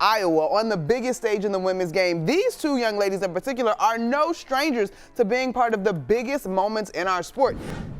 Iowa on the biggest stage in the women's game. These two young ladies in particular are no strangers to being part of the biggest moments in our sport.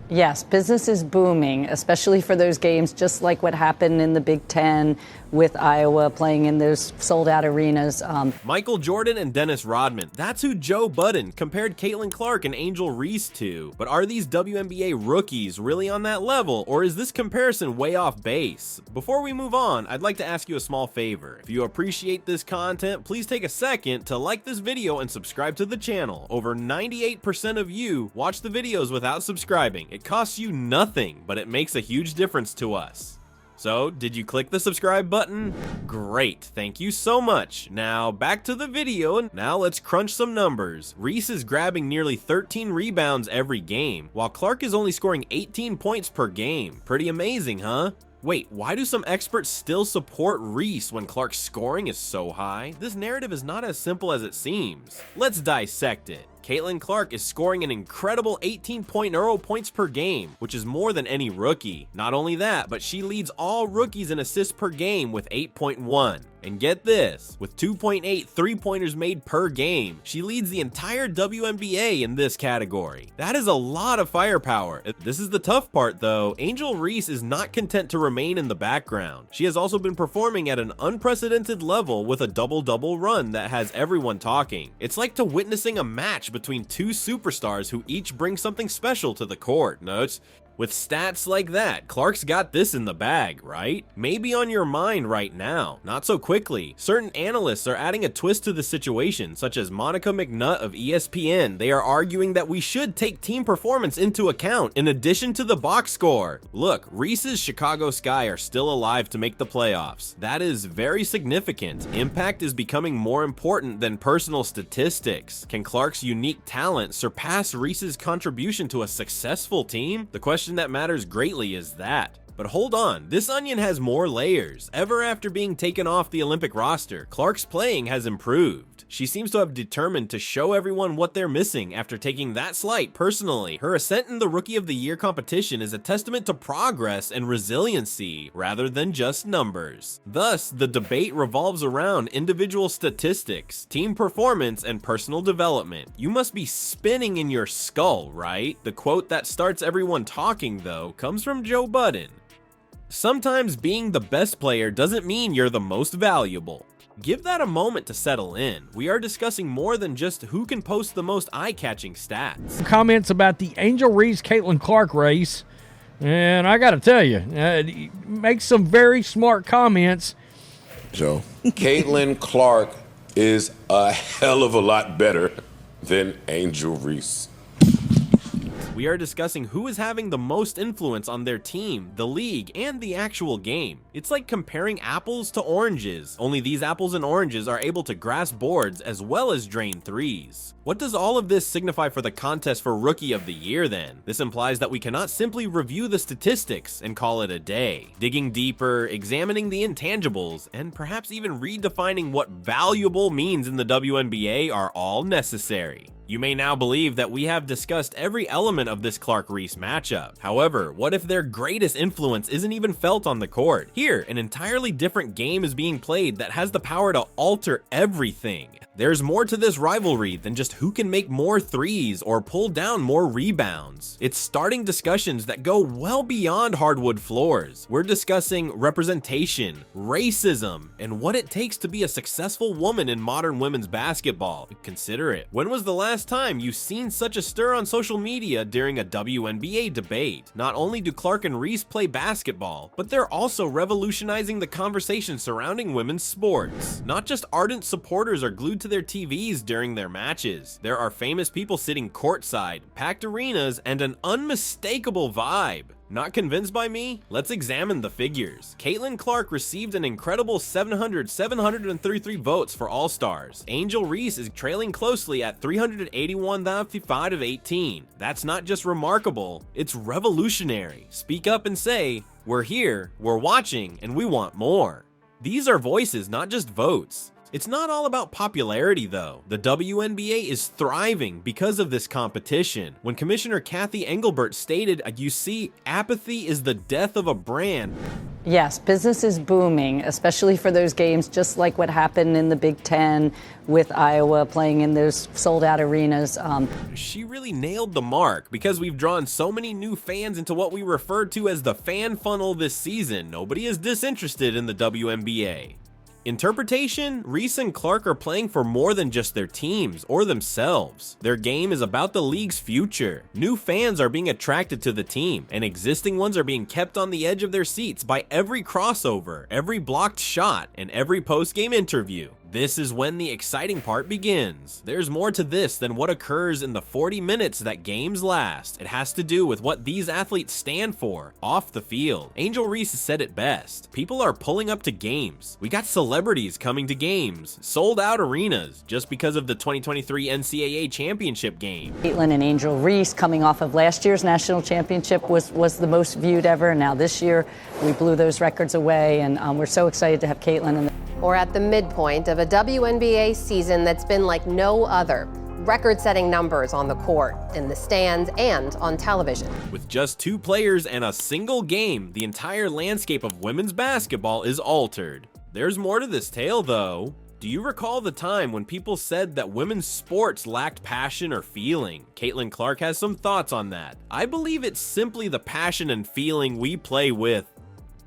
Yes, business is booming, especially for those games, just like what happened in the Big Ten with Iowa playing in those sold-out arenas. Michael Jordan and Dennis Rodman. That's who Joe Budden compared Caitlin Clark and Angel Reese to. But are these WNBA rookies really on that level, or is this comparison way off base? Before we move on, I'd like to ask you a small favor. If you appreciate this content, please take a second to like this video and subscribe to the channel. Over 98% of you watch the videos without subscribing. It costs you nothing, but it makes a huge difference to us. So, did you click the subscribe button? Great, thank you so much. Now, back to the video, and now let's crunch some numbers. Reese is grabbing nearly 13 rebounds every game, while Clark is only scoring 18 points per game. Pretty amazing, huh? Wait, why do some experts still support Reese when Clark's scoring is so high? This narrative is not as simple as it seems. Let's dissect it. Caitlin Clark is scoring an incredible 18.0 points per game, which is more than any rookie. Not only that, but she leads all rookies in assists per game with 8.1. And get this, with 2.8 three-pointers made per game, she leads the entire WNBA in this category. That is a lot of firepower. This is the tough part though. Angel Reese is not content to remain in the background. She has also been performing at an unprecedented level with a double-double run that has everyone talking. It's like to witnessing a match between two superstars who each bring something special to the court. Notes. With stats like that, Clark's got this in the bag, right? Maybe on your mind right now. Not so quickly. Certain analysts are adding a twist to the situation, such as Monica McNutt of ESPN. They are arguing that we should take team performance into account in addition to the box score. Look, Reese's Chicago Sky are still alive to make the playoffs. That is very significant. Impact is becoming more important than personal statistics. Can Clark's unique talent surpass Reese's contribution to a successful team? The question that matters greatly is that. But hold on, this onion has more layers. Ever after being taken off the Olympic roster, Clark's playing has improved. She seems to have determined to show everyone what they're missing after taking that slight personally. Her ascent in the Rookie of the Year competition is a testament to progress and resiliency rather than just numbers. Thus, the debate revolves around individual statistics, team performance, and personal development. You must be spinning in your skull, right? The quote that starts everyone talking, though, comes from Joe Budden. Sometimes being the best player doesn't mean you're the most valuable. Give that a moment to settle in. We are discussing more than just who can post the most eye-catching stats. Comments about the Angel Reese Caitlin Clark race, and I gotta tell you, make some very smart comments. Joe, Caitlin Clark is a hell of a lot better than Angel Reese. We are discussing who is having the most influence on their team, the league, and the actual game. It's like comparing apples to oranges, only these apples and oranges are able to grasp boards as well as drain threes. What does all of this signify for the contest for Rookie of the Year then? This implies that we cannot simply review the statistics and call it a day. Digging deeper, examining the intangibles, and perhaps even redefining what valuable means in the WNBA are all necessary. You may now believe that we have discussed every element of this Clark-Reese matchup. However, what if their greatest influence isn't even felt on the court? Here, an entirely different game is being played that has the power to alter everything. There's more to this rivalry than just who can make more threes or pull down more rebounds. It's starting discussions that go well beyond hardwood floors. We're discussing representation, racism, and what it takes to be a successful woman in modern women's basketball. Consider it. When was the last time you've seen such a stir on social media during a WNBA debate? Not only do Clark and Reese play basketball, but they're also revolutionizing the conversation surrounding women's sports. Not just ardent supporters are glued to their TVs during their matches. There are famous people sitting courtside, packed arenas, and an unmistakable vibe. Not convinced by me? Let's examine the figures. Caitlin Clark received an incredible 733 votes for All-Stars. Angel Reese is trailing closely at 381,055 of 18. That's not just remarkable, it's revolutionary. Speak up and say, we're here, we're watching, and we want more. These are voices, not just votes. It's not all about popularity though. The WNBA is thriving because of this competition. When Commissioner Kathy Engelbert stated, you see, apathy is the death of a brand. Yes, business is booming, especially for those games, just like what happened in the Big Ten with Iowa playing in those sold-out arenas. She really nailed the mark because we've drawn so many new fans into what we refer to as the fan funnel this season. Nobody is disinterested in the WNBA. Interpretation: Reese and Clark are playing for more than just their teams or themselves. Their game is about the league's future. New fans are being attracted to the team, and existing ones are being kept on the edge of their seats by every crossover, every blocked shot, and every post-game interview. This is when the exciting part begins. There's more to this than what occurs in the 40 minutes that games last. It has to do with what these athletes stand for off the field. Angel Reese said it best. People are pulling up to games. We got celebrities coming to games, sold out arenas just because of the 2023 NCAA championship game. Caitlin and Angel Reese, coming off of last year's national championship, was the most viewed ever. And now this year we blew those records away, and we're so excited to have Caitlin in the We're at the midpoint of a WNBA season that's been like no other. Record-setting numbers on the court, in the stands, and on television. With just 2 players and a single game, the entire landscape of women's basketball is altered. There's more to this tale, though. Do you recall the time when people said that women's sports lacked passion or feeling? Caitlin Clark has some thoughts on that. I believe it's simply the passion and feeling we play with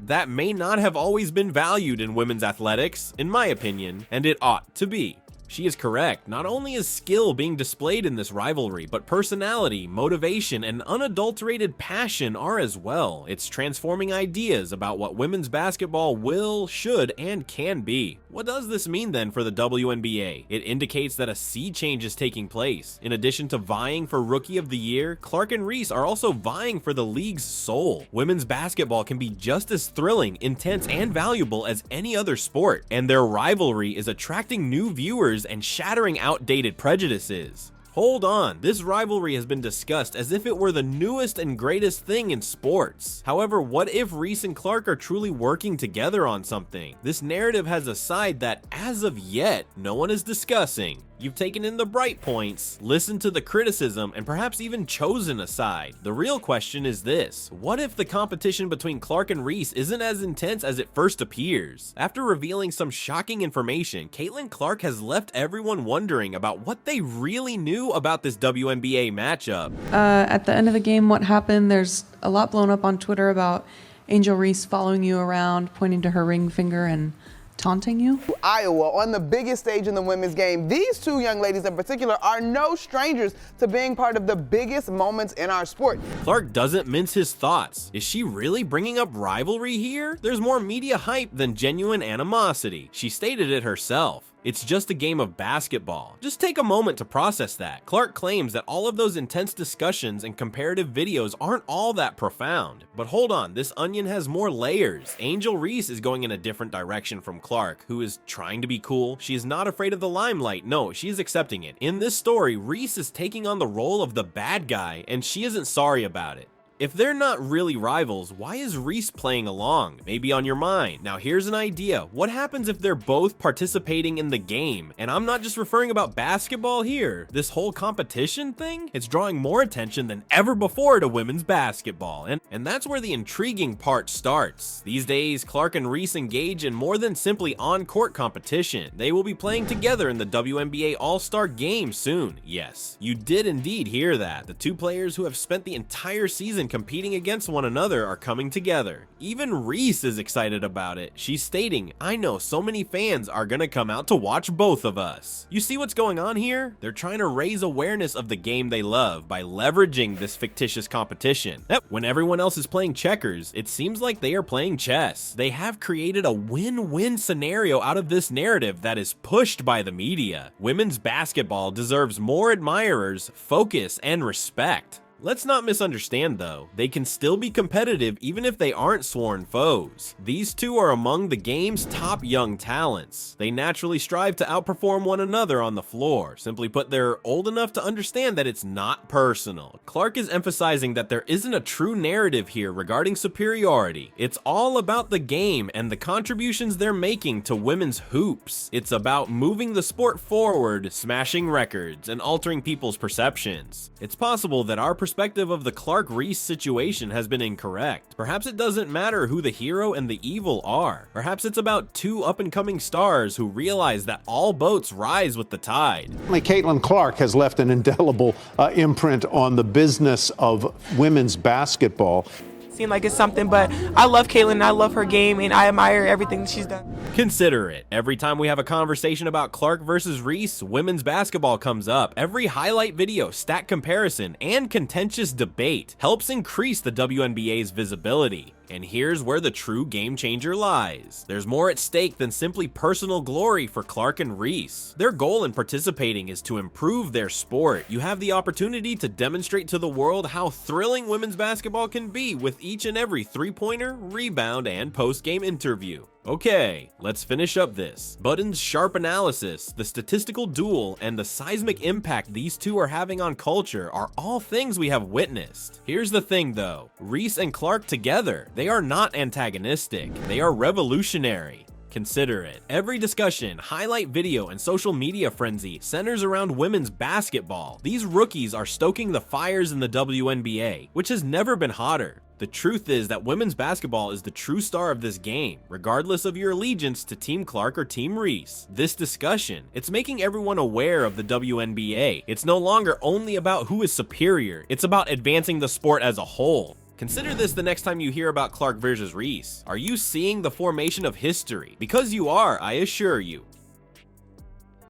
that may not have always been valued in women's athletics, in my opinion, and it ought to be. She is correct. Not only is skill being displayed in this rivalry, but personality, motivation, and unadulterated passion are as well. It's transforming ideas about what women's basketball will, should, and can be. What does this mean then for the WNBA? It indicates that a sea change is taking place. In addition to vying for Rookie of the Year, Clark and Reese are also vying for the league's soul. Women's basketball can be just as thrilling, intense, and valuable as any other sport, and their rivalry is attracting new viewers and shattering outdated prejudices. Hold on, this rivalry has been discussed as if it were the newest and greatest thing in sports. However, what if Reese and Clark are truly working together on something? This narrative has a side that, as of yet, no one is discussing. You've taken in the bright points, listened to the criticism, and perhaps even chosen a side. The real question is this: what if the competition between Clark and Reese isn't as intense as it first appears? After revealing some shocking information, Caitlin Clark has left everyone wondering about what they really knew about this WNBA matchup. At the end of the game, what happened? There's a lot blown up on Twitter about Angel Reese following you around, pointing to her ring finger and taunting you. Iowa on the biggest stage in the women's game. These 2 young ladies in particular are no strangers to being part of the biggest moments in our sport. Clark doesn't mince his thoughts. Is she really bringing up rivalry here? There's more media hype than genuine animosity. She stated it herself. It's just a game of basketball. Just take a moment to process that. Clark claims that all of those intense discussions and comparative videos aren't all that profound. But hold on, this onion has more layers. Angel Reese is going in a different direction from Clark, who is trying to be cool. She is not afraid of the limelight. No, she is accepting it. In this story, Reese is taking on the role of the bad guy, and she isn't sorry about it. If they're not really rivals, why is Reese playing along? Maybe on your mind. Now here's an idea. What happens if they're both participating in the game? And I'm not just referring about basketball here. This whole competition thing, it's drawing more attention than ever before to women's basketball. And that's where the intriguing part starts. These days, Clark and Reese engage in more than simply on-court competition. They will be playing together in the WNBA All-Star Game soon. Yes, you did indeed hear that. The 2 players who have spent the entire season competing against one another are coming together. Even Reese is excited about it. She's stating, "I know so many fans are gonna come out to watch both of us." You see what's going on here? They're trying to raise awareness of the game they love by leveraging this fictitious competition. When everyone else is playing checkers, it seems like they are playing chess. They have created a win-win scenario out of this narrative that is pushed by the media. Women's basketball deserves more admirers, focus, and respect. Let's not misunderstand though, they can still be competitive even if they aren't sworn foes. These two are among the game's top young talents. They naturally strive to outperform one another on the floor. Simply put, they're old enough to understand that it's not personal. Clark is emphasizing that there isn't a true narrative here regarding superiority. It's all about the game and the contributions they're making to women's hoops. It's about moving the sport forward, smashing records, and altering people's perceptions. It's possible that our perspective of the Clark-Reese situation has been incorrect. Perhaps it doesn't matter who the hero and the evil are. Perhaps it's about two up-and-coming stars who realize that all boats rise with the tide. Caitlin Clark has left an indelible imprint on the business of women's basketball. Seem like it's something, but I love Caitlin and I love her game and I admire everything that she's done. Consider it. Every time we have a conversation about Clark versus Reese, women's basketball comes up. Every highlight video, stat comparison, and contentious debate helps increase the WNBA's visibility. And here's where the true game changer lies. There's more at stake than simply personal glory for Clark and Reese. Their goal in participating is to improve their sport. You have the opportunity to demonstrate to the world how thrilling women's basketball can be with each and every three-pointer, rebound, and post-game interview. Okay, let's finish up this. Budden's sharp analysis, the statistical duel, and the seismic impact these two are having on culture are all things we have witnessed. Here's the thing though, Reese and Clark together, they are not antagonistic, they are revolutionary. Consider it. Every discussion, highlight video, and social media frenzy centers around women's basketball. These rookies are stoking the fires in the WNBA, which has never been hotter. The truth is that women's basketball is the true star of this game, regardless of your allegiance to Team Clark or Team Reese. This discussion, it's making everyone aware of the WNBA. It's no longer only about who is superior, it's about advancing the sport as a whole. Consider this the next time you hear about Clark versus Reese. Are you seeing the formation of history? Because you are, I assure you,